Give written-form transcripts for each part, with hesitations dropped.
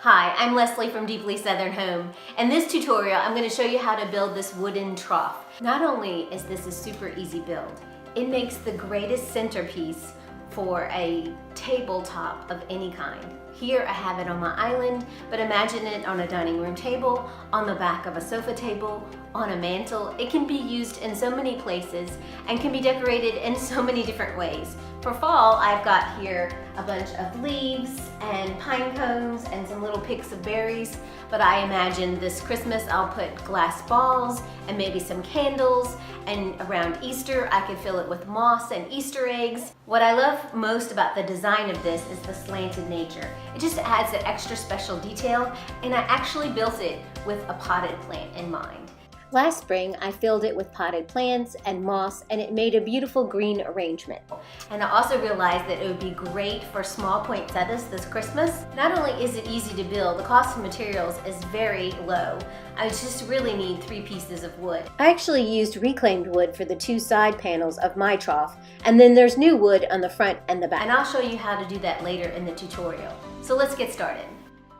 Hi, I'm Leslie from Deeply Southern Home. In this tutorial, I'm going to show you how to build this wooden trough. Not only is this a super easy build, it makes the greatest centerpiece for a tabletop of any kind. Here I have it on my island, but imagine it on a dining room table, on the back of a sofa table, on a mantle. It can be used in so many places and can be decorated in so many different ways. For fall, I've got here a bunch of leaves and pine cones and some little picks of berries, but I imagine this Christmas I'll put glass balls and maybe some candles, and around Easter I could fill it with moss and Easter eggs. What I love most about the design of this is the slanted nature. It just adds an extra special detail, and I actually built it with a potted plant in mind. Last spring, I filled it with potted plants and moss, and it made a beautiful green arrangement. And I also realized that it would be great for small poinsettias this Christmas. Not only is it easy to build, the cost of materials is very low. I just really need 3 pieces of wood. I actually used reclaimed wood for the 2 side panels of my trough, and then there's new wood on the front and the back. And I'll show you how to do that later in the tutorial. So let's get started.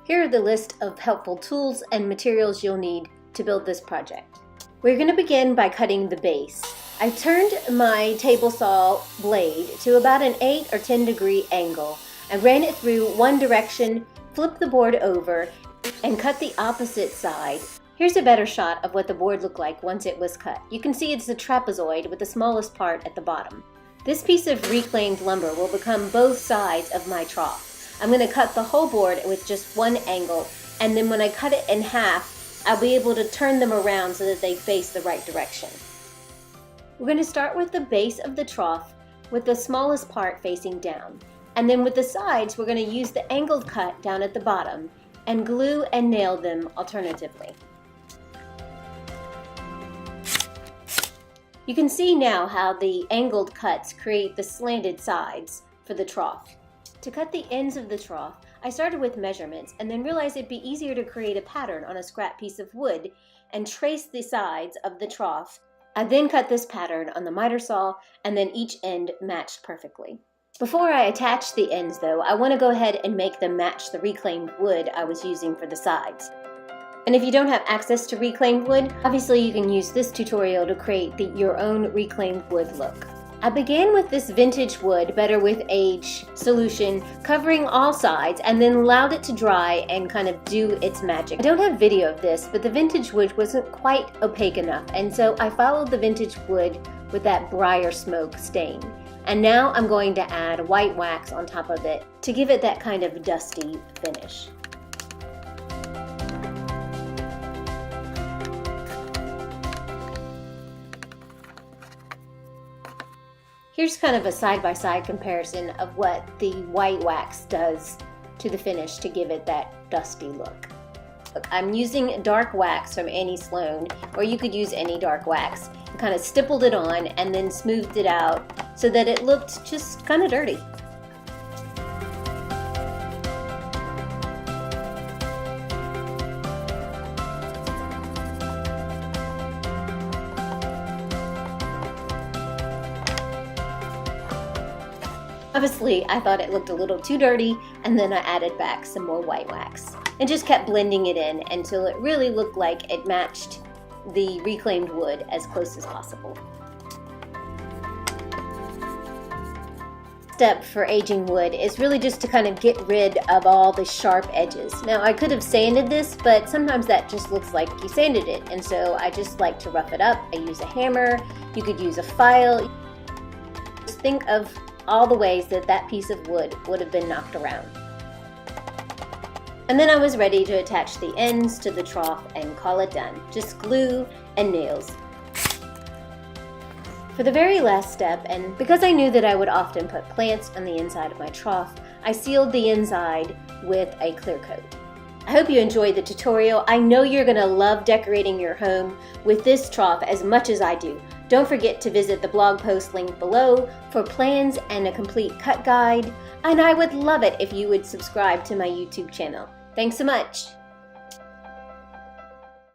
Here are the list of helpful tools and materials you'll need to build this project. We're going to begin by cutting the base. I turned my table saw blade to about an 8 or 10 degree angle. I ran it through one direction, flipped the board over, and cut the opposite side. Here's a better shot of what the board looked like once it was cut. You can see it's a trapezoid with the smallest part at the bottom. This piece of reclaimed lumber will become both sides of my trough. I'm going to cut the whole board with just one angle, and then when I cut it in half, I'll be able to turn them around so that they face the right direction. We're going to start with the base of the trough with the smallest part facing down. And then with the sides, we're going to use the angled cut down at the bottom and glue and nail them alternatively. You can see now how the angled cuts create the slanted sides for the trough. To cut the ends of the trough, I started with measurements and then realized it'd be easier to create a pattern on a scrap piece of wood and trace the sides of the trough. I then cut this pattern on the miter saw, and then each end matched perfectly. Before I attach the ends though, I want to go ahead and make them match the reclaimed wood I was using for the sides. And if you don't have access to reclaimed wood, obviously you can use this tutorial to create your own reclaimed wood look. I began with this vintage wood, Better With Age solution, covering all sides, and then allowed it to dry and kind of do its magic. I don't have video of this, but the vintage wood wasn't quite opaque enough, and so I followed the vintage wood with that briar smoke stain. And now I'm going to add white wax on top of it to give it that kind of dusty finish. Here's kind of a side-by-side comparison of what the white wax does to the finish to give it that dusty look. Look, I'm using dark wax from Annie Sloan, or you could use any dark wax. I kind of stippled it on and then smoothed it out so that it looked just kind of dirty. Obviously, I thought it looked a little too dirty, and then I added back some more white wax and just kept blending it in until it really looked like it matched the reclaimed wood as close as possible. Step for aging wood is really just to kind of get rid of all the sharp edges. Now, I could have sanded this, but sometimes that just looks like you sanded it, and so I just like to rough it up. I use a hammer. You could use a file. Just think of all the ways that that piece of wood would have been knocked around. And then I was ready to attach the ends to the trough and call it done. Just glue and nails. For the very last step, and because I knew that I would often put plants on the inside of my trough, I sealed the inside with a clear coat. I hope you enjoyed the tutorial. I know you're going to love decorating your home with this trough as much as I do. Don't forget to visit the blog post linked below for plans and a complete cut guide. And I would love it if you would subscribe to my YouTube channel. Thanks so much.